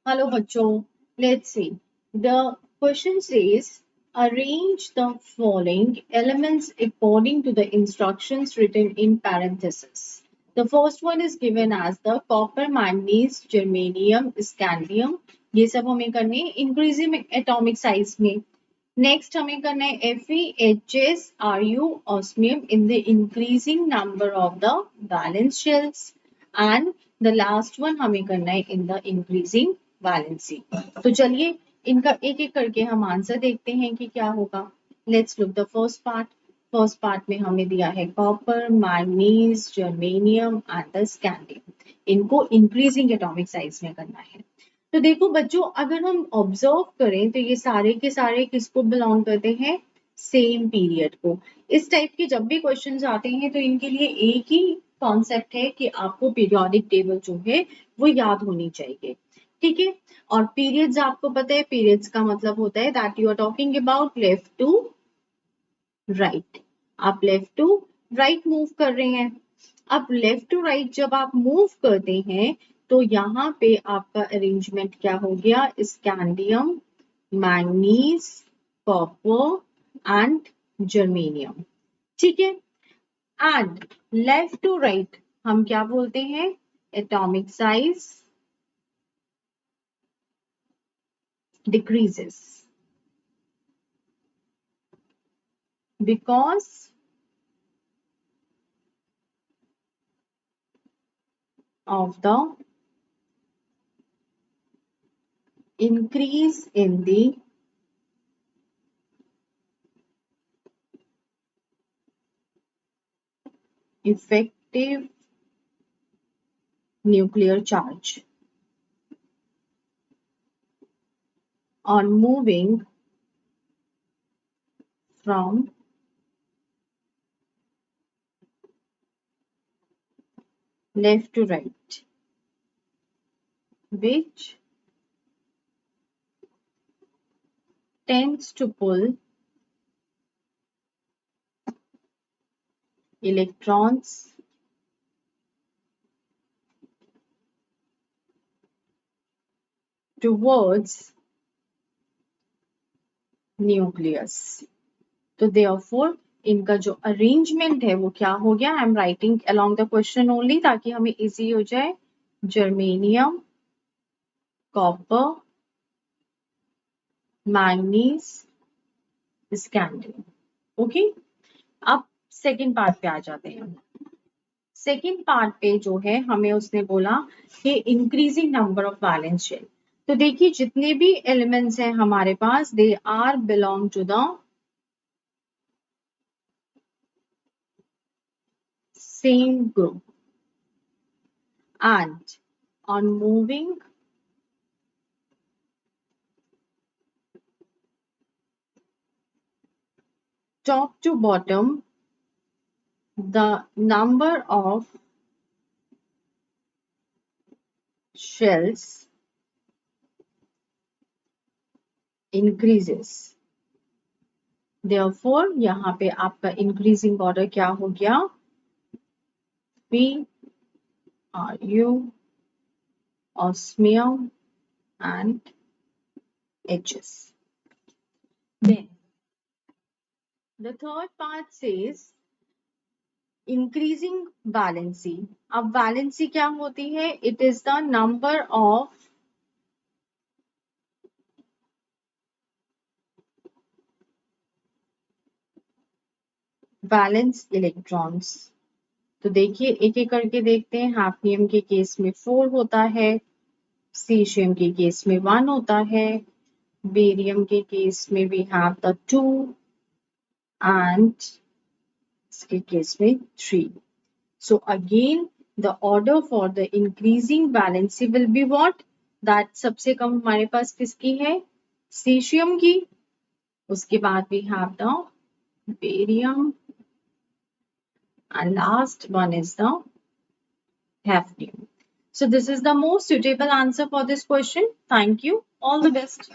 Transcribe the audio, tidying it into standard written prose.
Hello, bachcho. Let's see. The question says, arrange the following elements according to the instructions written in parentheses. The first one is given as the copper, manganese, germanium, scandium. ये सब हमें करने increasing atomic size में. Next हमें करना है Fe, Hs, Ru, osmium in the increasing number of the valence shells. And the last one हमें करना है in the increasing valency. तो चलिए इनका एक एक करके हम आंसर देखते हैं कि क्या होगा. Let's look the first part. First part में हमें दिया है copper, manganese, germanium and the scandium. इनको इंक्रीजिंग एटॉमिक साइज में करना है. तो देखो बच्चों, अगर हम ऑब्जर्व करें तो ये सारे के सारे किसको बिलोंग करते हैं? सेम पीरियड को. इस टाइप के जब भी क्वेश्चंस आते हैं तो इनके लिए एक ही कॉन्सेप्ट है कि आपको पीरियोडिक टेबल जो है वो याद होनी चाहिए. ठीक है. और पीरियड्स आपको पता है, पीरियड्स का मतलब होता है that you are talking about left to right. आप लेफ्ट टू राइट मूव कर रहे हैं. अब लेफ्ट टू राइट जब आप मूव करते हैं तो यहाँ पे आपका अरेंजमेंट क्या हो गया? Scandium, manganese, copper and germanium. ठीक है. एंड लेफ्ट टू राइट हम क्या बोलते हैं? Atomic size decreases because of the increase in the effective nuclear charge on moving from left to right, which tends to pull electrons towards nucleus. तो therefore इनका जो arrangement है वो क्या हो गया? I am writing along the question only ताकि हमें इजी हो जाए. Germanium, copper, manganese, scandium. Okay. अब सेकेंड पार्ट पे आ जाते हैं. सेकेंड पार्ट पे जो है हमें उसने बोला कि increasing number of valence shell. तो देखिए जितने भी एलिमेंट्स हैं हमारे पास they are belong to the same group and on moving top to bottom the number of shells increases. Therefore यहाँ पे आपका increasing order क्या हो गया? P, Ru, osmium and Hs. Then the third part says increasing valency. अब valency क्या होती है? It is the number of valence electrons. तो देखिए एक एक करके देखते हैं. हैफनियम के केस में 4 होता है, सीशियम के केस में 1 होता है, बेरियम के केस में वी हैव द 2 एंड इसके केस में 3. So again the order for the increasing valency will be what? That सबसे कम हमारे पास किसकी है? सीशियम की. उसके बाद we have the barium and last one is the hafnium. So this is the most suitable answer for this question. Thank you. All the best.